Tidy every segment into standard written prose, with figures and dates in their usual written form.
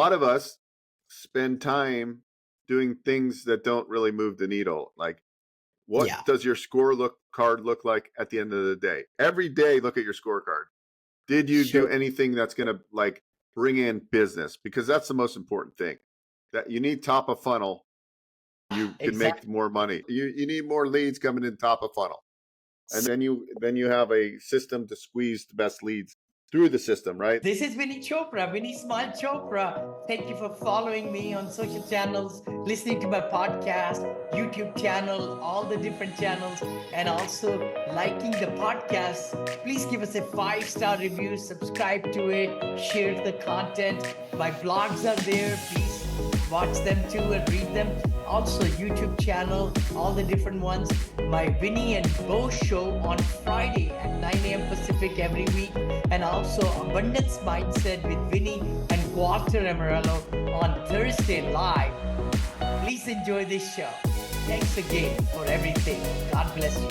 lot of us spend time doing things that don't really move the needle. Like, what Yeah, does your card look like at the end of the day? Every day, look at your scorecard. Did you do sure. anything that's going to like bring in business? Because that's the most important thing. That you need top of funnel. You can make Exactly. more money. You need more leads coming in top of funnel, and then you have a system to squeeze the best leads through the system, right? This is Vinny Chopra, Vinny Smile Chopra. Thank you for following me on social channels, listening to my podcast, YouTube channel, all the different channels, and also liking the podcast. Please give us a 5-star review, subscribe to it, share the content. My blogs are there. Please watch them too and read them. Also, YouTube channel, all the different ones. My Vinney and Beau show on Friday at 9 a.m. Pacific every week. And also Abundance Mindset with Vinney and Walter Amarello on Thursday live. Please enjoy this show. Thanks again for everything. God bless you.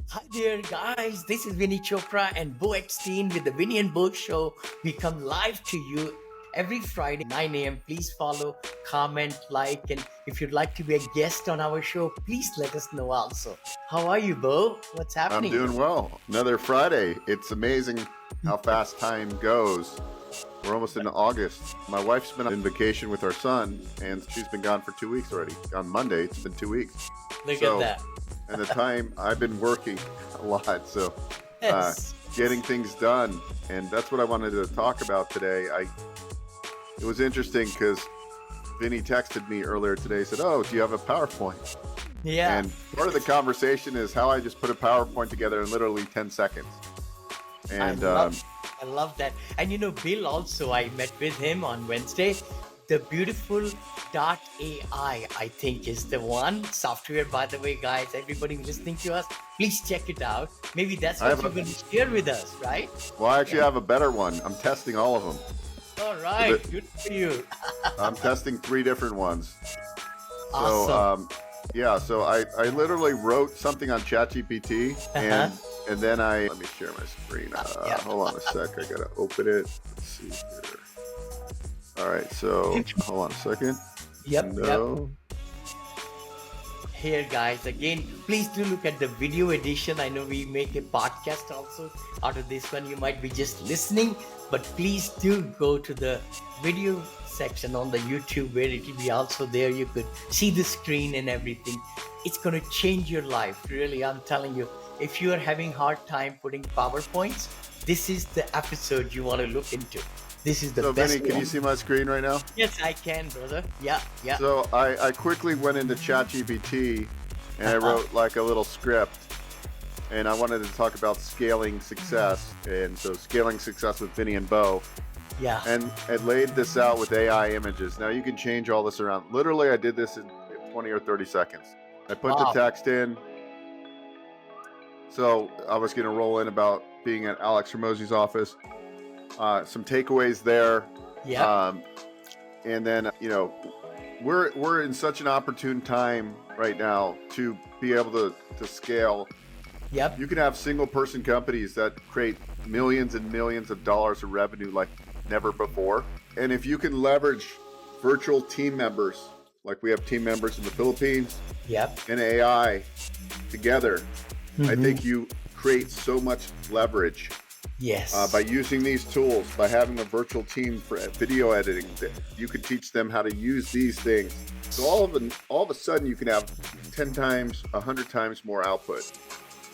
Hi there, guys. This is Vinny Chopra and Beau Epstein with the Vinney and Beau show. We come live to you every Friday, 9 a.m. Please follow, comment, like, and if you'd like to be a guest on our show, please let us know also. How are you, Beau? What's I'm happening? doing well. Another Friday. It's amazing how fast time goes. We're almost into August. My wife's been on vacation with our son, and she's been gone for 2 weeks already. On Monday, it's been 2 weeks. Look at that. And the time I've been working a lot, so Yes. getting things done. And that's what I wanted to talk about today. It was interesting because Vinny texted me earlier today, said, "Oh, do you have a PowerPoint?" Yeah. And part of the conversation is how I just put a PowerPoint together in literally 10 seconds. And I love that. And you know, Bill also, I met with him on Wednesday. The Beautiful.ai, I think, is the one software, by the way, guys. Everybody listening to us, please check it out. Maybe that's what you're going to share with us, right? Well, I actually have a better one. I'm testing all of them. All right. Good for you. I'm testing 3 different ones. Awesome. So, so I literally wrote something on ChatGPT and then let me share my screen. Hold on a sec. I got to open it. Let's see here. All right. So hold on a second. Yep. No. Here, guys, again, please do look at the video edition. I know we make a podcast also out of this one. You might be just listening, but please do go to the video section on the YouTube where it will be also there. You could see the screen and everything. It's going to change your life. Really, I'm telling you, if you are having hard time putting PowerPoints, this is the episode you want to look into. This is the best. So, Vinny, can you see my screen right now? Yes, I can, brother. Yeah. So I quickly went into ChatGPT and I wrote like a little script, and I wanted to talk about scaling success. And so scaling success with Vinney and Beau. Yeah. And it laid this out with AI images. Now you can change all this around. Literally, I did this in 20 or 30 seconds. I put the text in. So I was going to roll in about being at Alex Hormozi's office. Some takeaways there. Yeah. And then, we're in such an opportune time right now to be able to scale. Yep. You can have single person companies that create millions and millions of dollars of revenue like never before. And if you can leverage virtual team members, like we have team members in the Philippines, and AI together, I think you create so much leverage. Yes. By using these tools, by having a virtual team for video editing, you could teach them how to use these things. So all of a sudden, you can have 10 times, 100 times more output.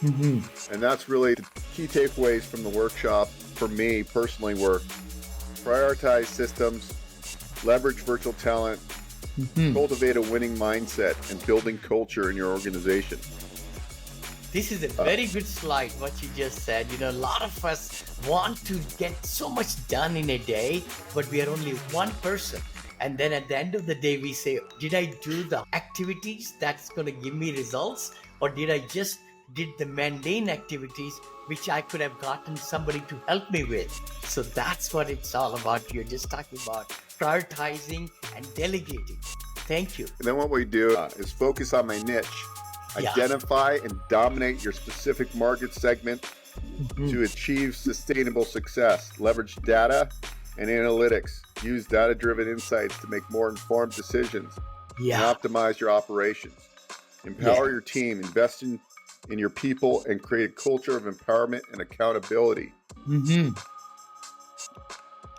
And that's really the key takeaways from the workshop for me personally were prioritize systems, leverage virtual talent, cultivate a winning mindset, and building culture in your organization. This is a very good slide, what you just said. You know, a lot of us want to get so much done in a day, but we are only one person. And then at the end of the day, we say, did I do the activities that's going to give me results? Or did I just did the mundane activities, which I could have gotten somebody to help me with? So that's what it's all about. You're just talking about prioritizing and delegating. Thank you. And then what we do is focus on my niche. Identify and dominate your specific market segment to achieve sustainable success. Leverage data and analytics. Use data-driven insights to make more informed decisions and Yeah. optimize your operations. Yeah. Empower your team, invest in your people, and create a culture of empowerment and accountability. Mm-hmm.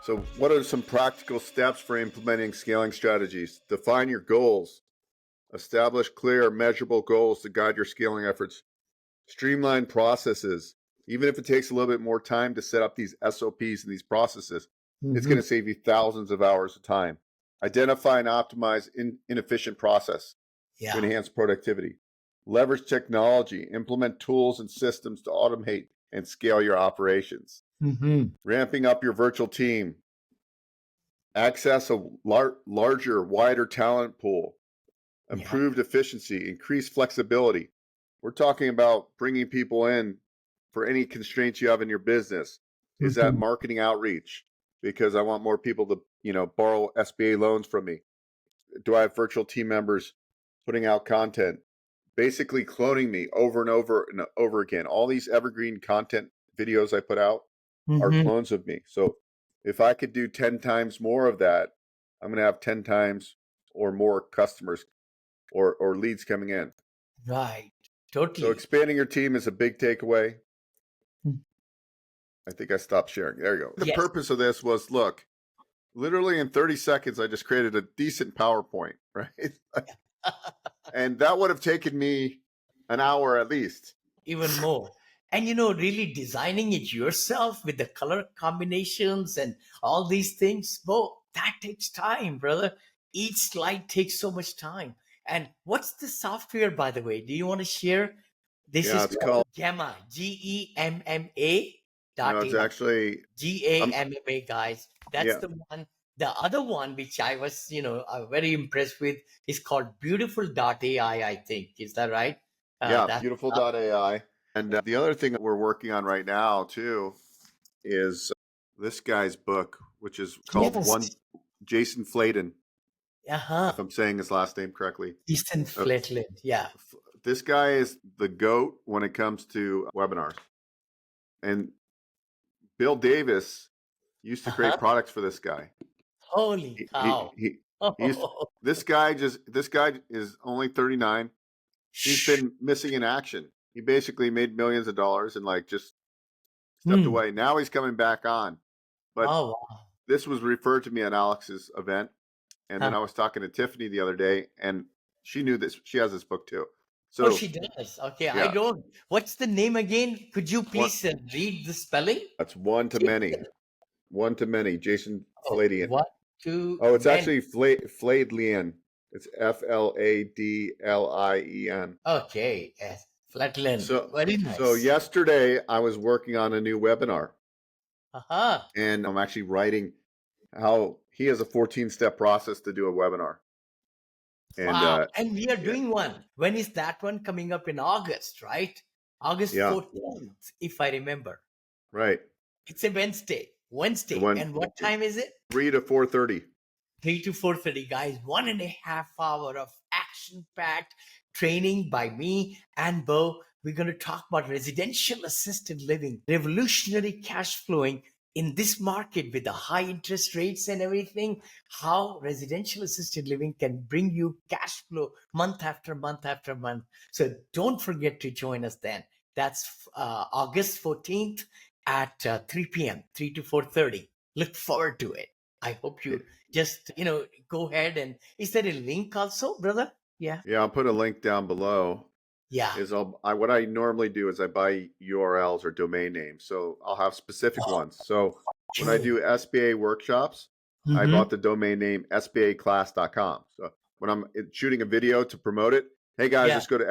So what are some practical steps for implementing scaling strategies? Define your goals. Establish clear, measurable goals to guide your scaling efforts. Streamline processes. Even if it takes a little bit more time to set up these SOPs and these processes, it's Mm-hmm. going to save you thousands of hours of time. Identify and optimize inefficient process to Yeah. enhance productivity. Leverage technology. Implement tools and systems to automate and scale your operations. Mm-hmm. Ramping up your virtual team. Access a larger, wider talent pool. Yeah. Improved efficiency. Increased flexibility. We're talking about bringing people in for any constraints you have in your business. Is that Mm-hmm. marketing outreach? Because I want more people to, borrow SBA loans from me. Do I have virtual team members putting out content? Basically cloning me over and over and over again. All these evergreen content videos I put out are Mm-hmm. clones of me. So if I could do 10 times more of that, I'm going to have 10 times or more customers or leads coming in. Right. So Totally. expanding your team is a big takeaway. Mm. I think I stopped sharing. There you go. The Yes. purpose of this was, look, literally in 30 seconds, I just created a decent PowerPoint, right? And that would have taken me an hour at least. Even more. And really designing it yourself with the color combinations and all these things, Bo, that takes time, brother. Each slide takes so much time. And what's the software, by the way? Do you want to share? This Yeah, is it's called called, Gemma, Gemma dot it's AI. actually, GAMMA, guys. That's yeah, the one. The other one, which I was, very impressed with, is called Beautiful.ai, I think. Is that right? yeah, That's Beautiful.ai. And the other thing that we're working on right now too is this guy's book, which is called yes. Jason Fladen, Uh-huh. if I'm saying his last name correctly. Eastern Uh, Flatland. Yeah. this guy is the GOAT when it comes to webinars. And Bill Davis used to create Uh-huh. products for this guy. Holy He he cow. he, he used Oh, this guy is only 39. He's shh. been missing in action. He basically made millions of dollars and like just stepped Hmm. away. Now he's coming back on. But Oh, wow. this was referred to me at Alex's event. And then Huh. I was talking to Tiffany the other day and she knew this. She has this book too. Oh, So she does. Okay, I yeah, don't. What's the name again? Could you one, please read the spelling? that's one to many. Jason. One to many. Jason Oh, Fladian. one, two, Oh, it's men. actually Fladlien. It's Fladlien. Okay, yes. Flatland. So, Very so nice. yesterday I was working on a new webinar, Uh-huh. and I'm actually writing how he has a 14-step process to do a webinar. And Wow. And we are yeah, doing one. When is that one coming up in August, right? August yeah, 14th, if I remember. right. It's a Wednesday. The Wednesday. one And what time is it? 3 to 4:30. 3 to 4:30, guys. 1.5 hour of action-packed training by me and Beau. We're going to talk about residential assisted living, revolutionary cash flowing in this market with the high interest rates and everything, how residential assisted living can bring you cash flow month after month after month. So don't forget to join us then. That's August 14th at 3 p.m., 3 to 4:30. Look forward to it. I hope you just, go ahead. And is there a link also, brother? Yeah. Yeah, I'll put a link down below. Yeah. What I normally do is I buy URLs or domain names. So I'll have specific ones. So when I Okay. do SBA workshops, I Mm-hmm. bought the domain name sbaclass.com. So when I'm shooting a video to promote it, hey guys, Yeah. just go to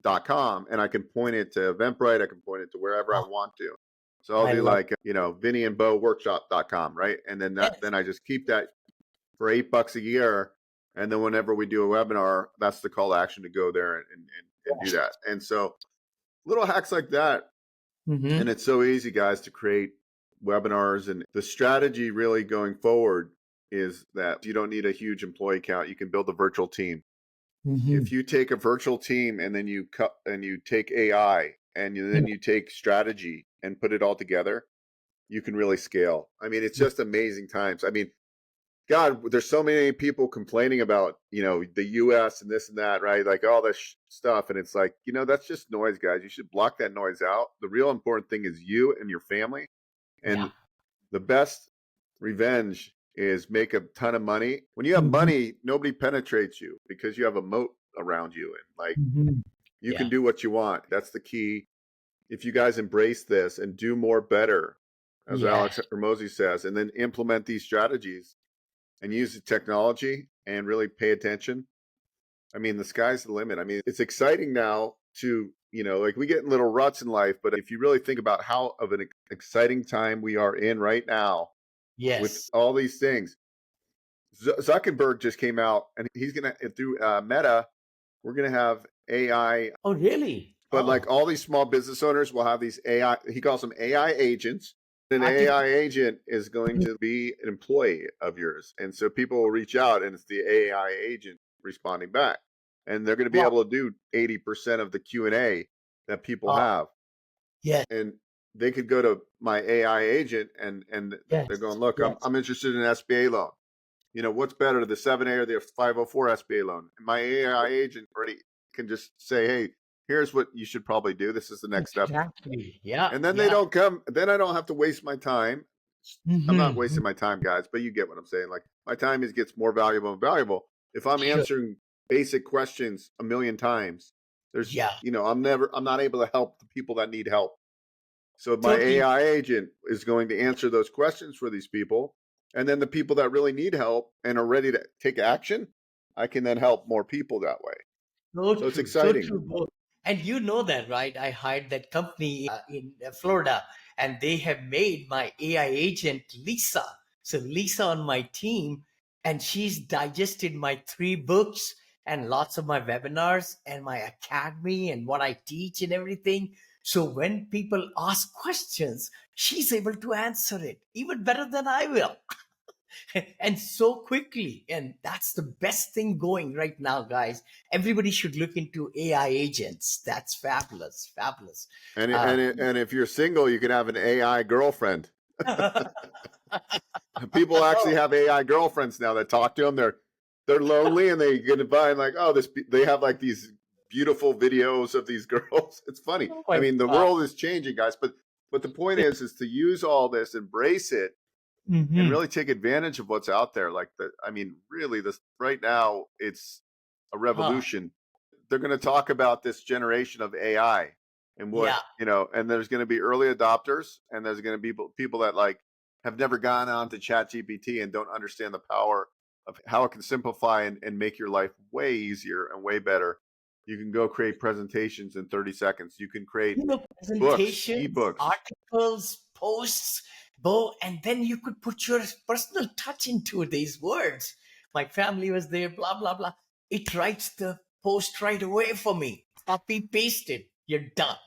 sbaclass.com and I can point it to Eventbrite. I can point it to wherever I Oh, want to. So I'll I do love like, Vinney and Beau workshop.com, right? And it. then I just keep that for $8 a year. And then whenever we do a webinar, that's the call to action to go there and do that. And so little hacks like that. Mm-hmm. And it's so easy, guys, to create webinars. And the strategy really going forward is that you don't need a huge employee count. You can build a virtual team. Mm-hmm. If you take a virtual team and then you take AI and then you take strategy and put it all together, you can really scale. I mean, it's just amazing times. I mean, God, there's so many people complaining about, the US and this and that, right? Like all this stuff. And it's like, that's just noise, guys. You should block that noise out. The real important thing is you and your family. Yeah. And the best revenge is make a ton of money. When you have Mhm. money, nobody penetrates you because you have a moat around you. And like, Mhm. you can Yeah. do what you want. That's the key. If you guys embrace this and do more better, as Yeah. Alex Hermosi says, and then implement these strategies and use the technology and really pay attention, I mean, the sky's the limit. I mean, it's exciting now to, like we get in little ruts in life, but if you really think about how of an exciting time we are in right now with Yes. all these things, Zuckerberg just came out and he's going to, through Meta, we're going to have AI, Oh, really? but like Oh, all these small business owners will have these AI, he calls them AI agents. An AI artificial. agent is going to be an employee of yours. And so people will reach out and it's the AI agent responding back. And they're going to be Wow. able to do 80% of the Q&A that people Oh, have. yes. And they could go to my AI agent and they're Yes. going, look, Yes. I'm interested in an SBA loan. What's better, the 7A or the 504 SBA loan? And my AI agent already can just say, hey, here's what you should probably do. This is the next step. Exactly. Yeah. And then they Yeah. don't come. Then I don't have to waste my time. I'm not Mm-hmm. wasting my time, guys, but you get what I'm saying. Like my time gets more valuable and valuable if I'm Sure. answering basic questions a million times. There's, Yeah. I'm not able to help the people that need help. So my Totally. AI agent is going to answer those questions for these people. And then the people that really need help and are ready to take action, I can then help more people that way. So So it's true. So exciting. true, both. And you know that, right? I hired that company in Florida, and they have made my AI agent Lisa. So Lisa on my team, and she's digested my 3 books and lots of my webinars and my academy and what I teach and everything. So when people ask questions, she's able to answer it even better than I will. And so quickly. And that's the best thing going right now, guys. Everybody should look into AI agents. That's fabulous. Fabulous. Uh, And if you're single, you can have an AI girlfriend. People actually oh, have AI girlfriends now that talk to them. They're lonely and they get by and like, oh, this they have like these beautiful videos of these girls. It's funny. oh I my mean, the God. world is changing, guys. But the point is to use all this, embrace it, and Hmm. really take advantage of what's out there. I mean, really, this right now, it's a Huh. revolution. They're going to talk about this generation of AI and what, Yeah. and there's going to be early adopters and there's going to be people that like have never gone on to ChatGPT and don't understand the power of how it can simplify and make your life way easier and way better. You can go create presentations in 30 seconds. You can create books, Presentations, ebooks. articles, posts, Bo, and then you could put your personal touch into these words. My family was there, blah, blah, blah. It writes the post right away for me. Copy, paste it. You're done.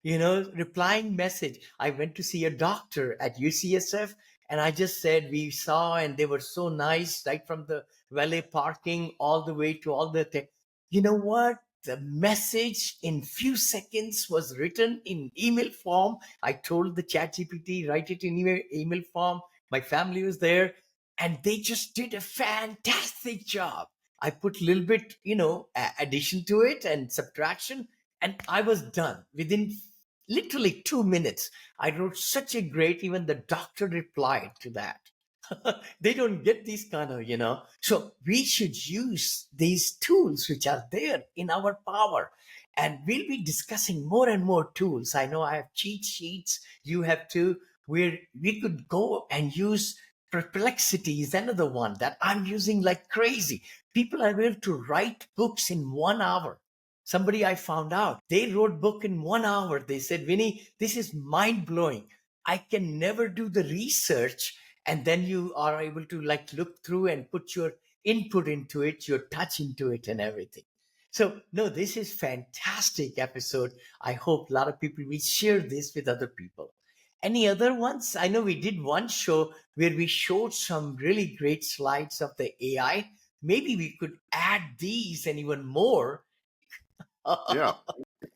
Replying message. I went to see a doctor at UCSF and I just said, we saw, and they were so nice, right from the valet parking all the way to all the tech. You know what? The message in few seconds was written in email form. I told the chat GPT, write it in email form. My family was there and they just did a fantastic job. I put a little bit, addition to it and subtraction, and I was done within literally 2 minutes. I wrote such a great, even the doctor replied to that. They don't get these kind of, so we should use these tools which are there in our power, and we'll be discussing more and more tools. I know I have cheat sheets, you have too, where we could go and use perplexity is another one that I'm using like crazy. People are able to write books in 1 hour. Somebody I found out, they wrote book in 1 hour. They said, Vinny, this is mind blowing. I can never do the research. And then you are able to like look through and put your input into it, your touch into it and everything. So no, this is fantastic episode. I hope a lot of people will share this with other people. Any other ones? I know we did one show where we showed some really great slides of the AI. Maybe we could add these and even more. Yeah.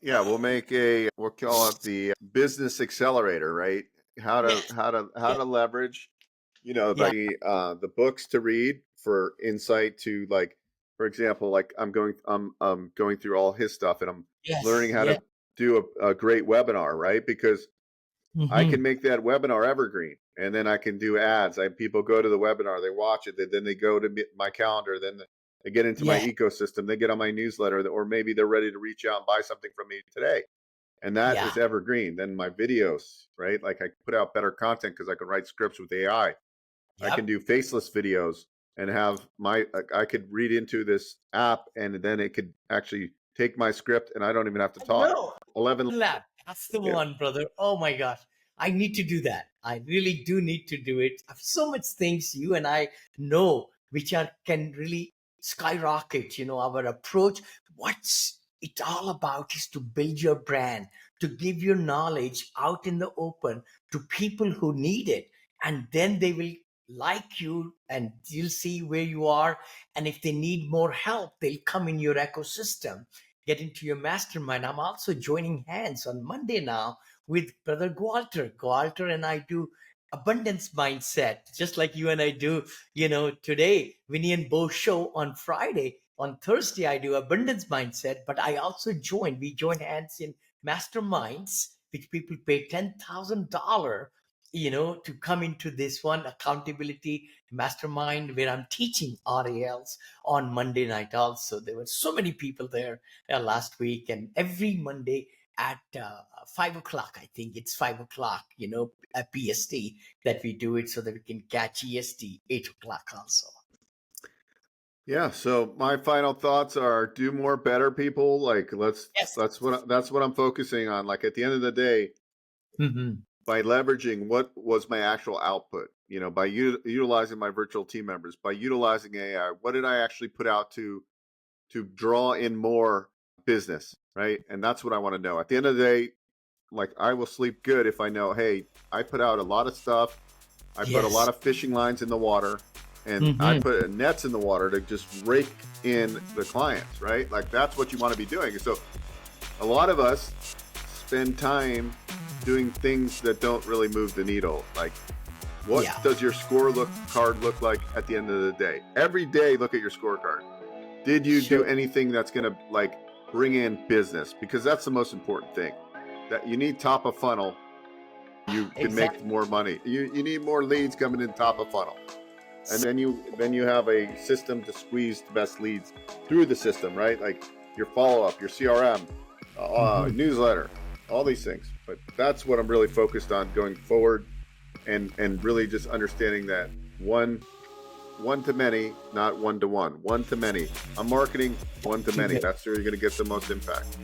Yeah, we'll call it the business accelerator, right? Yes. how Yeah. to leverage, Yeah. the books to read for insight to, like, for example, like I'm going through all his stuff, and I'm Yes. learning how Yeah. to do a great webinar, right? Because I can Mm-hmm. make that webinar evergreen, and then I can do ads. People go to the webinar, they watch it, then they go to my calendar, then they get into my Yeah. ecosystem, they get on my newsletter, or maybe they're ready to reach out and buy something from me today. And that Yeah. is evergreen. Then my videos, right? Like I put out better content because I can write scripts with AI. I can Yep. do faceless videos and have I could read into this app, and then it could actually take my script, and I don't even have to I talk. know. 11. Lab. That's the Yeah. one, brother. Oh my gosh. I need to do that. I really do need to do it. I have so much things you and I know which are can really skyrocket, our approach. What's it all about is to build your brand, to give your knowledge out in the open to people who need it. And then they will like you and you'll see where you are. And if they need more help, they'll come in your ecosystem, get into your mastermind. I'm also joining hands on Monday now with Brother Gwalter. Gwalter and I do abundance mindset, just like you and I do, today, Vinney and Beau show on Friday. On Thursday, I do abundance mindset, but I also we join hands in masterminds, which people pay $10,000, to come into this one accountability mastermind where I'm teaching RALs on Monday night also. There were so many people there last week, and every Monday at 5 o'clock, I think it's 5 o'clock, at PST, that we do it so that we can catch EST 8 o'clock also. Yeah. So my final thoughts are: do more, better, people. Like Yes. that's what I'm focusing on. Like at the end of the day, Hmm. by leveraging what was my actual output, by utilizing my virtual team members, by utilizing AI, what did I actually put out to draw in more business, right? And that's what I want to know. At the end of the day, like I will sleep good if I know, hey, I put out a lot of stuff. I put a lot Yes. of fishing lines in the water, and I Hmm. put nets in the water to just rake in the clients, right? Like that's what you want to be doing. So a lot of us spend time doing things that don't really move the needle. Like, what Yeah. does your card look like at the end of the day? Every day, look at your scorecard. Did you do Sure. anything that's going to like bring in business? Because that's the most important thing. That you need top of funnel. You can make Exactly. more money. You need more leads coming in top of funnel, and then you have a system to squeeze the best leads through the system, right? Like your follow up, your CRM, Hmm. newsletter, all these things. But that's what I'm really focused on going forward, and really just understanding that one to many, not one to one. One to many. I'm marketing one to many. That's where you're going to get the most impact.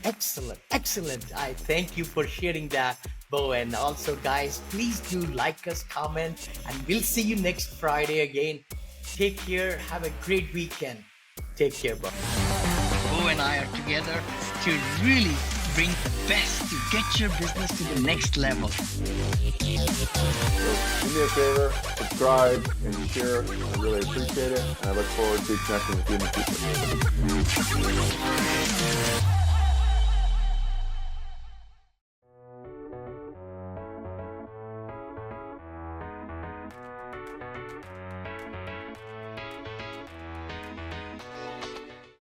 Excellent, excellent. I thank you for sharing that, Bo. And also, guys, please do like us, comment, and we'll see you next Friday again. Take care. Have a great weekend. Take care, Bo. Bo and I are together to really bring the best to get your business to the next level. So do me a favor, subscribe and share. I really appreciate it, and I look forward to connecting with you in the future.